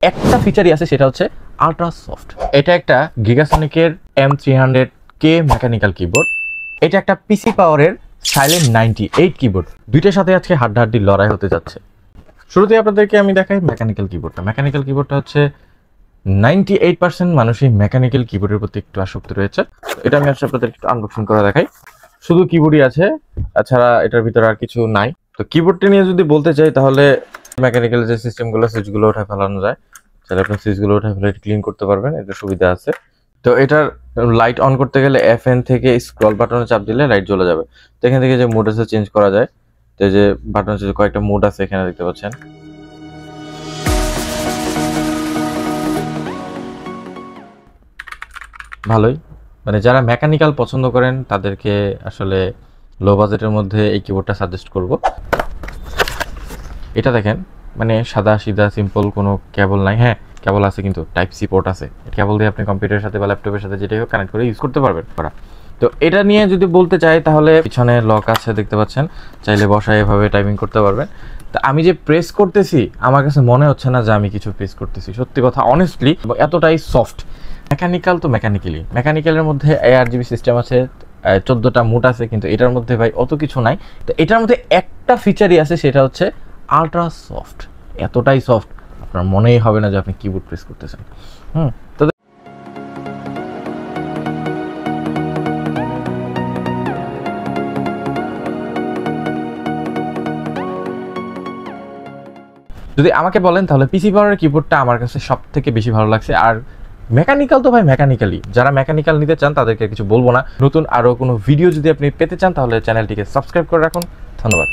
একটা ফিচারই আছে, সেটা হচ্ছে আলট্রা সফট। এটা একটা গিগাসনিকের M300K মেকানিক্যাল কিবোর্ড। এটা একটা পিসি পাওয়ারের সাইলেন্ট 98 কিবোর্ড। দুইটার সাথে আজকে হাড্ডাহাড্ডি লড়াই হতে যাচ্ছে। শুরুতে আপনাদেরকে আমি দেখাই মেকানিক্যাল কিবোর্ডটা। মেকানিক্যাল কিবোর্ডটা হচ্ছে 98% মানুষই মেকানিক্যাল কিবোর্ডের প্রতি একটু আসক্তি রয়েছে। এটা আমি আপনাদের একটু আনবক্সিং করে দেখাই। শুধু কিবোর্ডই আছে, তাছাড়া এটার ভিতরে আর কিছু নাই। তো কিবোর্ডটি নিয়ে যদি বলতে চাই তাহলে মেকানিক্যাল যে সিস্টেমগুলো সুইচগুলো উঠে ফেলানো যায়, তাহলে আপনি সুইচগুলো উঠে ফেলে ক্লিন করতে পারবেন, এটা সুবিধা আছে। তো এটার লাইট অন করতে গেলে FN থেকে স্ক্রল বাটনে চাপ দিলে লাইট জ্বলে যাবে। তো এখান থেকে যে মোড আছে চেঞ্জ করা যায়। তো যে বাটন আছে, কয়েকটা মোড আছে এখানে দেখতে পাচ্ছেন। ভালোই, মানে যারা মেকানিক্যাল পছন্দ করেন তাদেরকে আসলে লো বাজেটের মধ্যে এই কিবোর্ডটা সাজেস্ট করব। এটা দেখেন, মানে সাদা সিধা সিম্পল, কোনো কেবল নাই। হ্যাঁ, কেবল আছে, কিন্তু টাইপ সি পোর্ট আছে। কেবল দিয়ে আপনি কম্পিউটারের সাথে বা ল্যাপটপের সাথে যেটাই হোক কানেক্ট করে ইউজ করতে পারবেন। তো এটা নিয়ে যদি বলতে চাই তাহলে পিছনে লক আছে দেখতে পাচ্ছেন, চাইলে বসায় এভাবে টাইপিং করতে পারবেন। তো আমি যে প্রেস করতেছি আমার কাছে মনে হচ্ছে না যে আমি কিছু প্রেস করতেছি, সত্যি কথা অনেস্টলি, এতটাই সফট। মেকানিক্যাল তো মেকানিক্যালের মধ্যে ARGB সিস্টেম আছে, 14টা মোড আছে, কিন্তু এটার মধ্যে ভাই অত কিছু নাই। তো এটার মধ্যে একটা ফিচারই আছে, সেটা হচ্ছে আলট্রা সফট। এতটাই সফট আপনার মনেই হবে না যে আপনি কিবোর্ড প্রেস করতেছেন। তো যদি আমাকে বলেন তাহলে পিসি পাওয়ারের কিবোর্ডটা আমার কাছে সব থেকে বেশি ভালো লাগছে। আর মেকানিক্যাল তো ভাই মেকানিক্যালি, যারা মেকানিক্যাল নিতে চান তাদেরকে কিছু বলবো না। নতুন আরও কোনো ভিডিও যদি আপনি পেতে চান তাহলে চ্যানেলটিকে সাবস্ক্রাইব করে রাখুন। ধন্যবাদ।